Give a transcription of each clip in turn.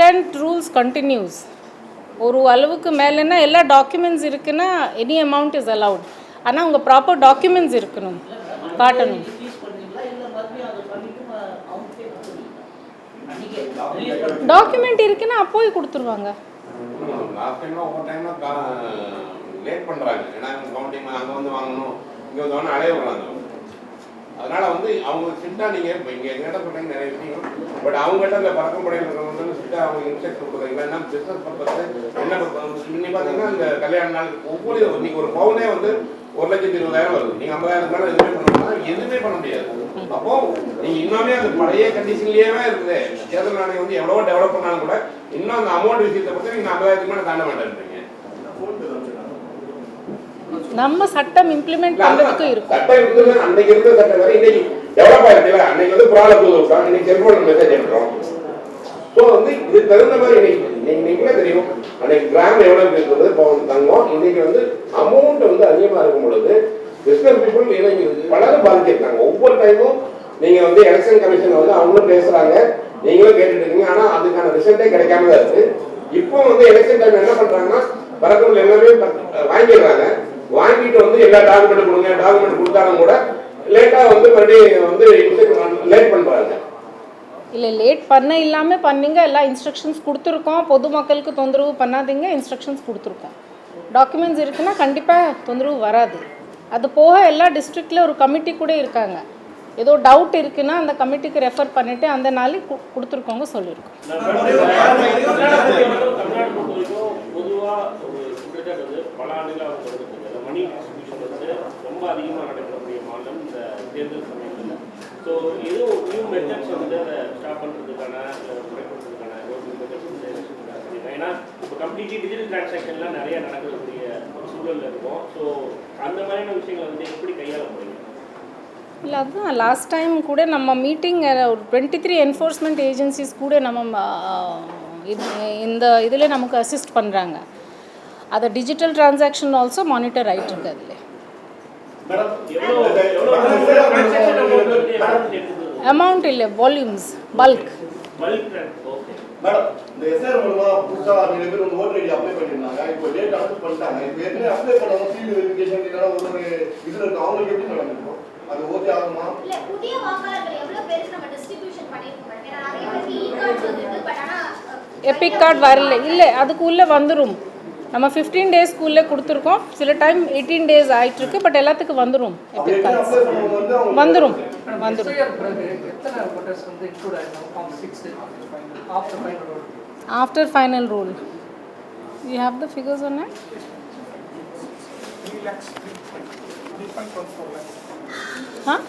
extent rules continues. ஒரு அளவுக்கு மேலேனா எல்லா டாக்குமெண்ட்ஸ் இருக்குன்னா எனி அமௌண்ட் இஸ் அலவுட். ஆனால் உங்கள் ப்ராப்பர் டாக்குமெண்ட்ஸ் இருக்கணும், காட்டணும். டாக்குமெண்ட் இருக்குன்னா அப்போவே கொடுத்துருவாங்க. லேட் பண்ணுறாங்க, ஏன்னா கவுண்டிங் அங்கே வந்து வாங்கணும், இங்கே வந்து வாங்கணும், அலைய விடுறாங்க. அதனால் வந்து அவங்க சிட்டாக நீங்கள் இப்போ இங்கே எங்கிட்ட சொல்கிறீங்க நிறைய விஷயங்கள், பட் அவங்ககிட்ட இந்த பறக்கப்படையில் இருக்கிறவங்க சிட்டாக அவங்க இன்ஸ்ட்ரக்ட் கொடுக்குறீங்களா, என்ன பிஸ்னஸ் பர்பஸ் என்ன இன்னைக்கு பார்த்தீங்கன்னா இந்த கல்யாண நாள் ஒவ்வொரு இன்னைக்கு ஒரு பவுனே வந்து 1,20,000 வருது. நீங்கள் 50,000 மேலே எதுவுமே பண்ணணும்னா எதுவுமே பண்ண முடியாது. அப்போ நீங்கள் இன்னுமே அந்த பழைய கண்டிஷன்லேயே இருக்குது. தேர்தல் நாளைக்கு வந்து எவ்வளோ டெவலப் பண்ணாலும் கூட இன்னும் அந்த அமௌண்ட் விஷயத்தை பற்றி நீங்கள் 50,000 மேலே தாண்ட மாட்டேன்றீங்க. நம்ம சட்டம் இம்ப்ளிமெண்ட் பண்றதுக்கு இருக்கும். சட்டம் இருக்குது, அன்னைக்கு இருந்த சட்டம் வேற இன்னைக்கு டெவலப் ஆயிருக்குல. அன்னைக்கு வந்து ப்ராப்ளம் கொடுக்குறோம், இன்னைக்கு செல்போன் மெசேஜ் எடுக்கிறோம். ஸோ வந்து இது தகுந்த மாதிரி நீங்களே தெரியும் அன்னைக்கு கிராம் எவ்வளவு இருக்குது பவுன் தங்கம், இன்னைக்கு வந்து அமௌண்ட் வந்து அதிகமாக இருக்கும் பொழுது பிஸ்னஸ் பீப்புள் இன்னைக்கு பலரும் பாதிச்சிருக்காங்க. ஒவ்வொரு டைமும் நீங்க வந்து எலெக்ஷன் கமிஷன் வந்து அவங்களும் பேசுறாங்க, நீங்களும் கேட்டுட்டு இருக்கீங்க, ஆனா அதுக்கான ரிசல்ட்டே கிடைக்காம தான் இருக்கு. இப்போ வந்து எலெக்ஷன் டைம் என்ன பண்றாங்கன்னா பறக்கங்கள் எல்லாமே வாங்கிடுறாங்க. வாங்கிட்டு வந்து எல்லா டாக்குமெண்ட் கொடுங்க, டாக்குமெண்ட் கொடுத்தாலும் கூட லேட்டா வந்து மறுபடியும் வந்து லேட் பண்றாங்க. இல்லை லேட் பண்ண இல்லாமல் பண்ணீங்க, எல்லா இன்ஸ்ட்ரக்ஷன்ஸ் கொடுத்துருக்கோம். பொதுமக்களுக்கு தொந்தரவு பண்ணாதீங்க, இன்ஸ்ட்ரக்ஷன்ஸ் கொடுத்துருக்கோம். டாக்குமெண்ட்ஸ் இருக்குன்னா கண்டிப்பாக தொந்தரவு வராது. அது போக எல்லா டிஸ்ட்ரிக்டில் ஒரு கமிட்டி கூட இருக்காங்க. ஏதோ டவுட் இருக்குன்னா அந்த கமிட்டிக்கு ரெஃபர் பண்ணிவிட்டு அந்த நாளைக்கு கொடுத்துருக்கோங்க சொல்லியிருக்கோம். ரொம்ப அதிகமாக நடக்கக்கூடிய மாநிலம் இந்த தேர்தல் சமயத்தில். ஸோ ஏதோ நியூ மெத்தட்ஸ் வந்து அதை ஸ்டாப் பண்ணுறதுக்கான குறைக்கிறதுக்கான ஏன்னா இப்போ கம்ப்ளீட்லி டிஜிட்டல் டிரான்சாக்ஷன்லாம் நிறைய நடக்கக்கூடிய ஒரு சூழலில் இருக்கும். ஸோ அந்த மாதிரியான விஷயங்களை வந்து எப்படி கையாள முடியும்? இல்லை, அதுதான் லாஸ்ட் டைம் கூட நம்ம மீட்டிங் ஒரு 23 என்ஃபோர்ஸ்மெண்ட் ஏஜென்சிஸ் கூட நம்ம இந்த இதில் நமக்கு அசிஸ்ட் பண்ணுறாங்க. அதை டிஜிட்டல் டிரான்சாக்ஷன் ஆல்சோ மானிட்டர் ஆகிட்டு இருக்கு. அதில் அமௌண்ட் இல்லை, வால்யூம்ஸ், பல்க். மேடம் இந்த எஸ்ஆர் மூலமா புதுசா நிறைய பேர் வந்து ஓட்டர் ஐடி அப்ளை பண்ணிருந்தாங்க. இப்போ டேட் அனௌன்ஸ் பண்ணிட்டாங்க. இப்போ ஏற்கனவே அப்ளை பண்ணவங்க ஃபீல்ட் வெரிஃபிகேஷன் இல்லைனா ஒரு இதுல இருக்கு, அவங்களுக்கு எப்படி நடந்துருக்கும்? அது ஓகே ஆகுமா? இல்ல புதிய வாக்காளர்கள் எவ்வளவு பேருக்கு நம்ம டிஸ்ட்ரிபியூஷன் பண்ணிருக்கோம். ஏன்னா நிறைய பேருக்கு இ கார்டு வந்திருக்கு, பட் ஆனா எபிக் கார்டு வரல. இல்லை, அதுக்குள்ளே வந்துடும். நம்ம 15 டேஸ்க்குள்ளே கொடுத்துருக்கோம். சில டைம் 18 டேஸ் ஆகிட்டுருக்கு, பட் எல்லாத்துக்கும் வந்துடும். எபிக் கார்ட்ஸ் வந்துடும். After final rule, you have the figures on it? 3 lakhs, 3.14 lakhs. Huh?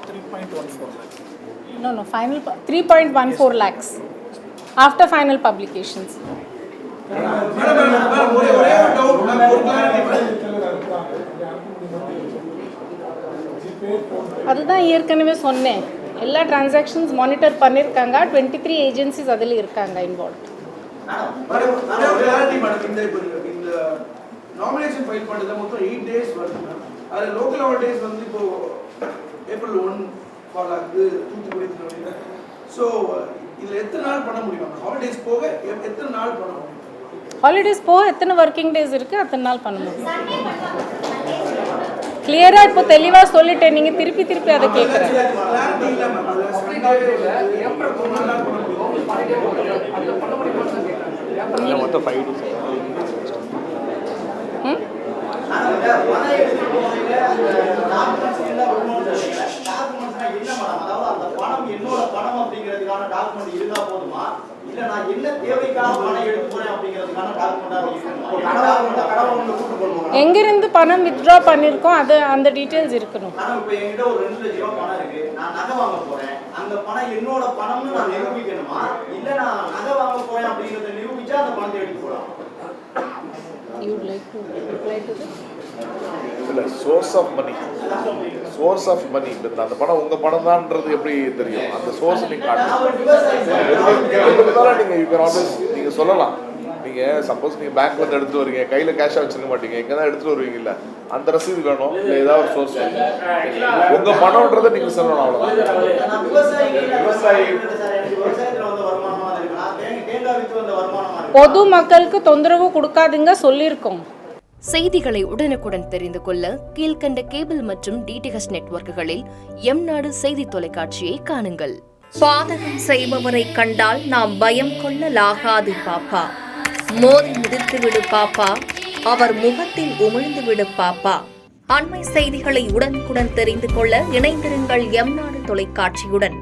3.14 lakhs. No, final 3.14 lakhs after final publications. அதுதான் ஏற்கனவே சொன்னேன், எல்லா டிரான்சாக்ஷன்ஸ் மானிட்டர் பண்ணியிருக்காங்க. 23 ஏஜென்சிஸ் அதில் இருக்காங்க இன்வால்வ். இந்த நாமினேஷன் ஃபைல் பண்ணுறது மொத்தம் 8 டேஸ் வருது. அதில் லோக்கல் ஹாலிடேஸ் வந்து இப்போ ஏப்ரல் 1 ஃபாலோ ஆகுது, தூத்துக்குடி. ஸோ இதில் எத்தனை நாள் பண்ண முடியும்? ஹாலிடேஸ் போக எத்தனை நாள் பண்ண முடியும்? ஹாலிடேஸ் போக எத்தனை ஒர்க்கிங் டேஸ் இருக்குது, அத்தனை நாள் பண்ண முடியும். கிளியராக இப்போ தெளிவாக சொல்லிட்டேன், நீங்கள் திருப்பி அதை கேட்குறேன். மொத்தம் 5 days. என்னோட பணம் அப்படிங்கிறதுக்கான டாக்குமெண்ட் இருந்தா போதுமா, இல்ல நான் என்ன தேவைக்காக பணம் எடுத்து போறேன் அப்படிங்கிறதுக்கான டாக்குமெண்ட் எங்கிருந்து பணம் வித்ட்ரா பண்ணியிருக்கோம் அது அந்த டீட்டெயில்ஸ் இருக்கணும். ஆனா இப்போ என்கிட்ட ஒரு 2 லட்சம் ரூபாய் பணம் இருக்கு, நான் நகை வாங்க போறேன், அந்த பணம் என்னோட பணம்னு நான் நிரூபிக்கணுமா, இல்ல நான் நகை வாங்க போறேன் அப்படிங்கறத நிரூபிச்சா அந்த பணத்தை எடுத்து போலாம்? You would like to reply to this? இல்ல, சோர்ஸ் ஆஃப் மணி அந்த பணம் உங்க பணம் தான்ன்றது எப்படி தெரியும்? அந்த சோர்ஸ் நீங்க நீங்க சொல்லலாம். நீங்க சப்போஸ் நீங்க பேங்க்ல இருந்து எடுத்துட்டு வரீங்க, கையில கேஷா வச்சிருக்க மாட்டீங்க, எங்க தான் எடுத்துட்டு வருவீங்கல்ல, அந்த ரசீது வேணும். இல்ல ஏதாவது ஒரு சோர்ஸ் உங்க பணம்ன்றதை நீங்க சொல்லணும். அவ்வளவுதான். விவசாயிகள் விவசாயத்துல வந்து வருமானம் தேங்காய் வித்து வந்த பொது மக்களுக்கு தொந்தரவு கொடுக்காதீங்க சொல்லியிருக்கோம். செய்திகளை உடனுக்குடன் தெரிந்து கொள்ள கீழ்க்கண்ட கேபிள் மற்றும் டிடிஹெச் நெட்வொர்க்குகளில் எம்நாடு செய்தி தொலைக்காட்சியை காணுங்கள். பாதகம் செய்பவரை கண்டால் நாம் பயம் கொள்ளலாகாது பாப்பா. மோதி மிதித்துவிடு பாப்பா, அவர் முகத்தில் உமிழ்ந்துவிடு பாப்பா. அண்மை செய்திகளை உடனுக்குடன் தெரிந்து கொள்ள இணைந்திருங்கள் எம்நாடு தொலைக்காட்சியுடன்.